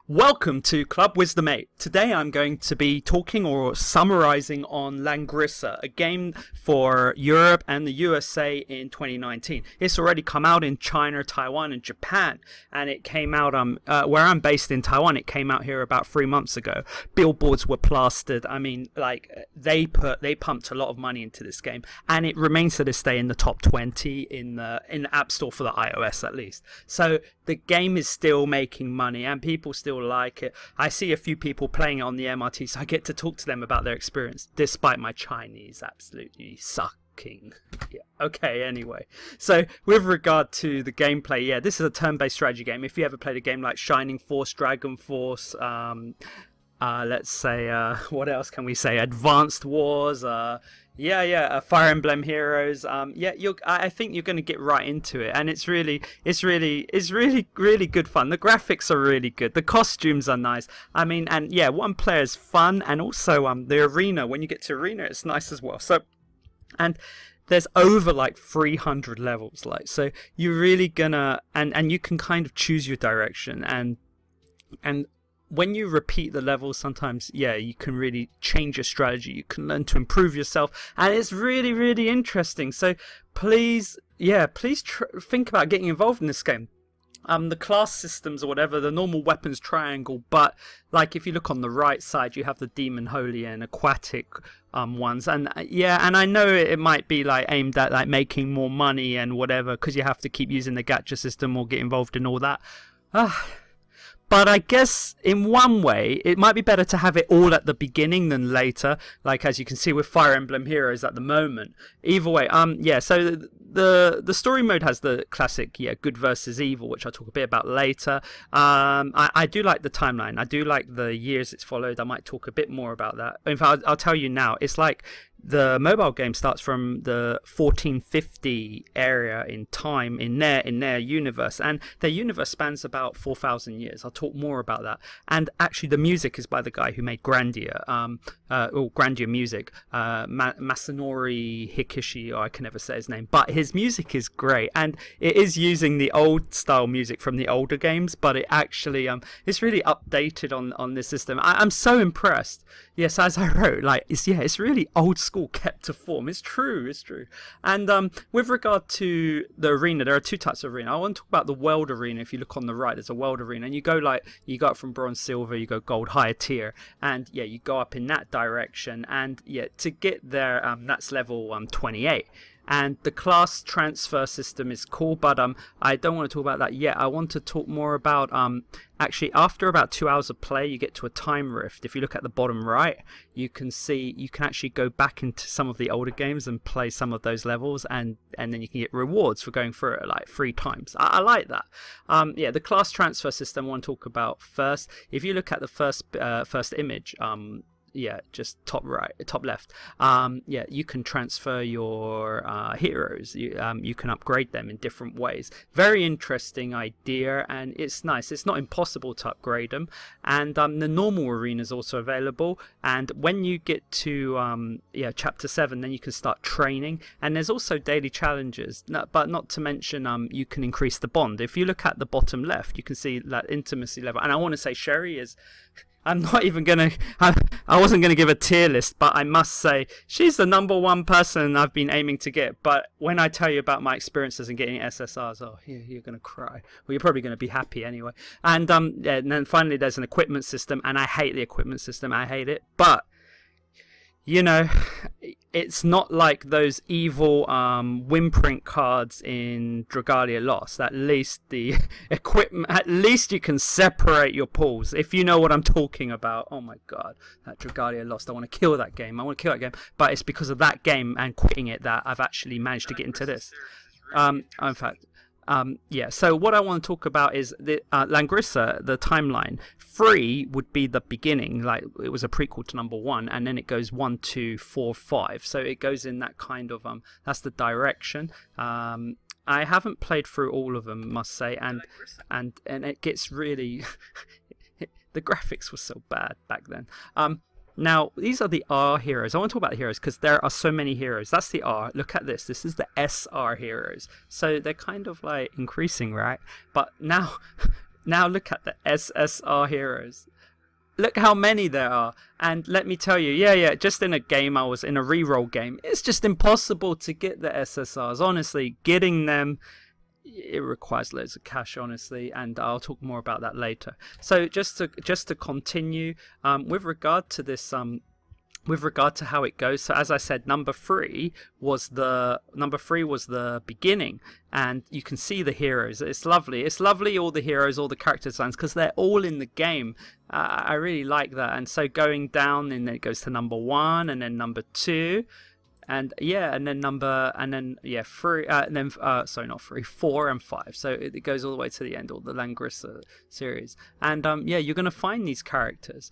Welcome to Club Wisdom 8. Today I'm going to be talking or summarizing on Langrisser, a game for Europe and the USA in 2019. It's already come out in China, Taiwan and Japan, and it came out where I'm based in Taiwan. It came out here about 3 months ago. Billboards were plastered. I mean, like they pumped a lot of money into this game, and it remains to this day in the top 20 in the App Store for the iOS at least. So the game is still making money and people still like it. I see a few people playing it on the MRT, so I get to talk to them about their experience, despite my Chinese absolutely sucking. Yeah. Okay, anyway. So, with regard to the gameplay, yeah, this is a turn-based strategy game. If you ever played a game like Shining Force, Dragon Force, let's say, what else can we say? Advanced Wars, Fire Emblem Heroes. I think you're going to get right into it, and it's really good fun. The graphics are really good. The costumes are nice. I mean, and yeah, one player is fun, and also the arena. When you get to arena, it's nice as well. So, and there's over like 300 levels, like, so you're really gonna and you can kind of choose your direction, and when you repeat the levels, sometimes, yeah, you can really change your strategy. You can learn to improve yourself, and it's really interesting. So please think about getting involved in this game. The class systems or whatever, the normal weapons triangle, but like if you look on the right side, you have the demon, holy and aquatic ones, and and I know it might be like aimed at like making more money and whatever, because you have to keep using the gacha system or get involved in all that. But I guess in one way, it might be better to have it all at the beginning than later, like as you can see with Fire Emblem Heroes at the moment. Either way, so the story mode has the classic, good versus evil, which I'll talk a bit about later. I do like the timeline. I do like the years it's followed. I might talk a bit more about that. In fact, I'll tell you now, it's like the mobile game starts from the 1450 area in time in their universe, and their universe spans about 4,000 years. I'll talk more about that. And actually, the music is by the guy who made Grandia, Grandia music, Masanori Hikishi, or I can never say his name, but his music is great, and it is using the old style music from the older games, but it actually it's really updated on this system. I'm so impressed. Yes, as I wrote, like it's really old school, kept to form. It's true. And with regard to the arena, there are two types of arena. I want to talk about the world arena. If you look on the right, there's a world arena, and you go up from bronze, silver, you go gold, higher tier, and you go up in that direction, and to get there, that's level 28. And the class transfer system is cool, but I don't want to talk about that yet. I want to talk more about actually after about 2 hours of play, you get to a time rift. If you look at the bottom right, you can see you can actually go back into some of the older games and play some of those levels, and then you can get rewards for going through it like 3 times. I like that. The class transfer system I want to talk about first. If you look at the first image, just top left, you can transfer your heroes. You can upgrade them in different ways. Very interesting idea, and it's nice. It's not impossible to upgrade them, and the normal arena is also available. And when you get to chapter 7, then you can start training, and there's also daily challenges, but not to mention you can increase the bond. If you look at the bottom left, you can see that intimacy level, and I want to say Sherry is, I'm not even gonna, I wasn't gonna give a tier list, but I must say she's the #1 person I've been aiming to get. But when I tell you about my experiences in getting SSRs, you're gonna cry. Well, you're probably gonna be happy anyway. And and then finally there's an equipment system, and I hate the equipment system. I hate it, but it's not like those evil wimprint cards in Dragalia Lost. At least the equipment, at least you can separate your pools, if you know what I'm talking about. Oh my god, that Dragalia Lost, I want to kill that game. But it's because of that game and quitting it that I've actually managed to get into this. In fact, so what I want to talk about is the Langrisser, the timeline. 3 would be the beginning, like it was a prequel to #1, and then it goes 1, 2, 4, 5. So it goes in that kind of that's the direction. I haven't played through all of them, must say, and it gets really the graphics were so bad back then. Now, these are the R heroes. I want to talk about the heroes because there are so many heroes. That's the R. Look at this. This is the SR heroes. So they're kind of like increasing, right? But now now look at the SSR heroes. Look how many there are. And let me tell you, yeah, just in a game, I was in a reroll game, it's just impossible to get the SSRs. Honestly, getting them, it requires loads of cash, honestly, and I'll talk more about that later. So just to continue, with regard to this, with regard to how it goes, so as I said, number three was the beginning, and you can see the heroes. It's lovely, all the heroes, all the character designs, because they're all in the game. I really like that. And so going down, and then it goes to number one, and then number two, and yeah, and then three, and then sorry, not three, 4 and 5. So it goes all the way to the end, all the Langrisser series. And yeah, you're gonna find these characters.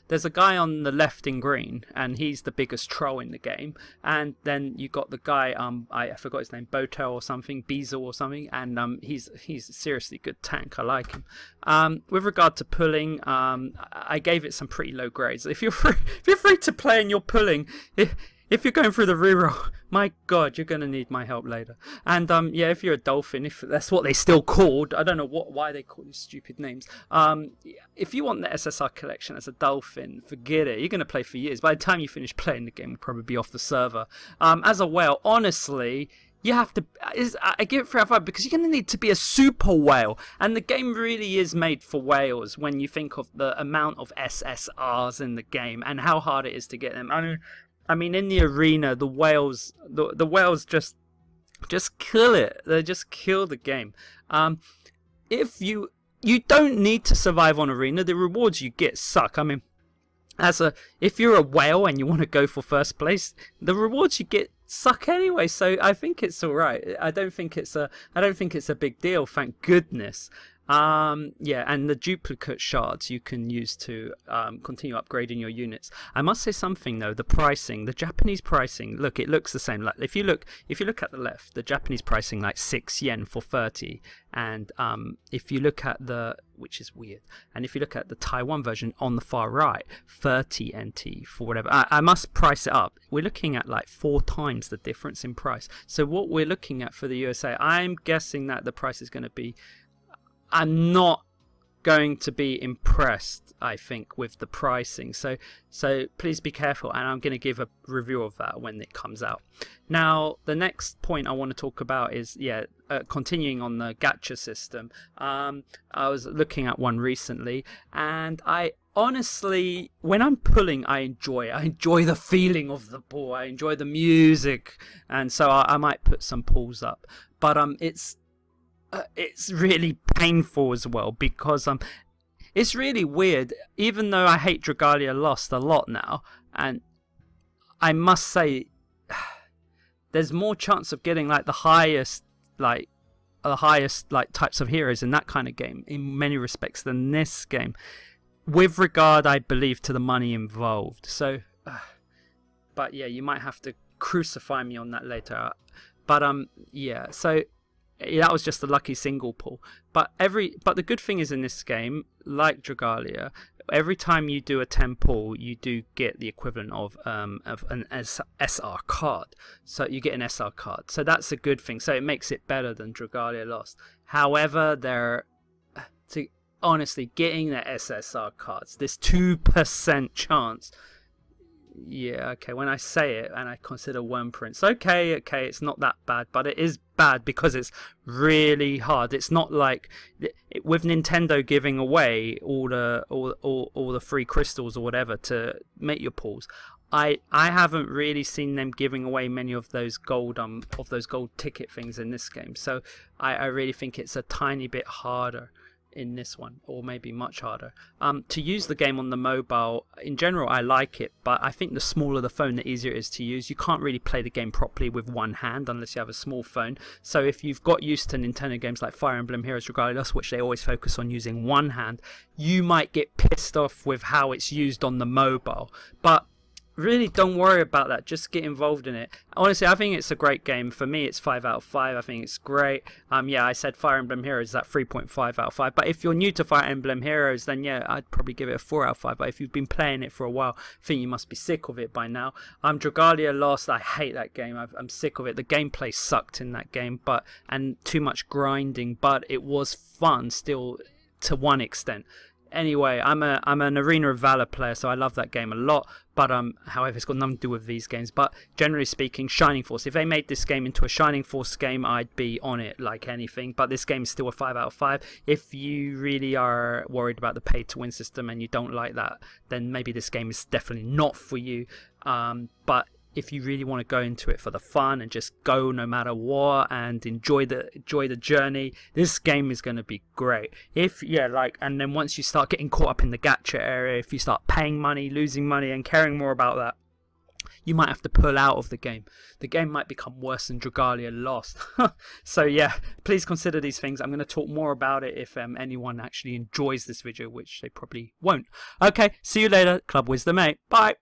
There's a guy on the left in green, and he's the biggest troll in the game. And then you got the guy, I forgot his name, Boto or something, Beezle or something, and he's a seriously good tank. I like him. With regard to pulling, I gave it some pretty low grades. If you're free to play and you're pulling, if you're going through the reroll, my god, you're going to need my help later. And yeah, if you're a dolphin, if that's what they still called, I don't know why they call these stupid names. If you want the SSR collection as a dolphin, forget it. You're going to play for years. By the time you finish playing the game, you'll probably be off the server. As a whale, honestly, you have to, I give it 3 out of 5 because you're going to need to be a super whale. And the game really is made for whales when you think of the amount of SSRs in the game and how hard it is to get them. I mean, in the arena, the whales just kill it. They just kill the game. If you don't need to survive on arena, the rewards you get suck. I mean, if you're a whale and you want to go for first place, the rewards you get suck anyway. So I think it's all right. I don't think it's a big deal. Thank goodness. Yeah, and the duplicate shards you can use to continue upgrading your units. I must say something though, the pricing, the Japanese pricing, look, it looks the same. Like if you look at the left, the Japanese pricing like 6 yen for 30, and if you look at which is weird, and if you look at the Taiwan version on the far right, 30 NT for whatever. I must price it up. We're looking at like 4 times the difference in price. So what we're looking at for the USA, I'm guessing that the price is going to be, I'm not going to be impressed, I think, with the pricing. So please be careful, and I'm going to give a review of that when it comes out. Now, the next point I want to talk about is, yeah, continuing on the gacha system. I was looking at one recently, and I honestly, when I'm pulling, I enjoy the feeling of the pull. I enjoy the music, and so I might put some pulls up. But it's really painful as well, because it's really weird. Even though I hate Dragalia Lost a lot now, and I must say there's more chance of getting like the highest types of heroes in that kind of game in many respects than this game, with regard, I believe, to the money involved. So but yeah, you might have to crucify me on that later. But yeah, so yeah, that was just a lucky single pull. But the good thing is in this game, like Dragalia, every time you do a 10 pull, you do get the equivalent of an SR card. So you get an SR card. So that's a good thing. So it makes it better than Dragalia Lost. However, honestly, getting the SSR cards, this 2% chance. Yeah, okay, when I say it and I consider Worm Prince, okay, it's not that bad, but it is bad because it's really hard. It's not like with Nintendo giving away all the free crystals or whatever to make your pulls. I haven't really seen them giving away many of those gold ticket things in this game. So I really think it's a tiny bit harder in this one, or maybe much harder. To use the game on the mobile, in general, I like it, but I think the smaller the phone, the easier it is to use. You can't really play the game properly with one hand unless you have a small phone. So if you've got used to Nintendo games like Fire Emblem Heroes Dragalia, which they always focus on using one hand, you might get pissed off with how it's used on the mobile. But really, don't worry about that. Just get involved in it. Honestly, I think it's a great game. For me, it's 5 out of 5. I think it's great. Yeah, I said Fire Emblem Heroes is at 3.5 out of 5. But if you're new to Fire Emblem Heroes, then yeah, I'd probably give it a 4 out of 5. But if you've been playing it for a while, I think you must be sick of it by now. Dragalia Lost, I hate that game. I'm sick of it. The gameplay sucked in that game, and too much grinding. But it was fun still. to one extent. Anyway, I'm an Arena of Valor player, so I love that game a lot. But however, it's got nothing to do with these games. But generally speaking, Shining Force. If they made this game into a Shining Force game, I'd be on it like anything. But this game is still a 5 out of 5. If you really are worried about the pay-to-win system and you don't like that, then maybe this game is definitely not for you. But if you really want to go into it for the fun and just go no matter what and enjoy the journey, this game is going to be great. And then once you start getting caught up in the gacha area, if you start paying money, losing money, and caring more about that, you might have to pull out of the game. The game might become worse than Dragalia Lost. So yeah, please consider these things. I'm going to talk more about it if anyone actually enjoys this video, which they probably won't. Okay, see you later. Club Wisdom 8. Bye.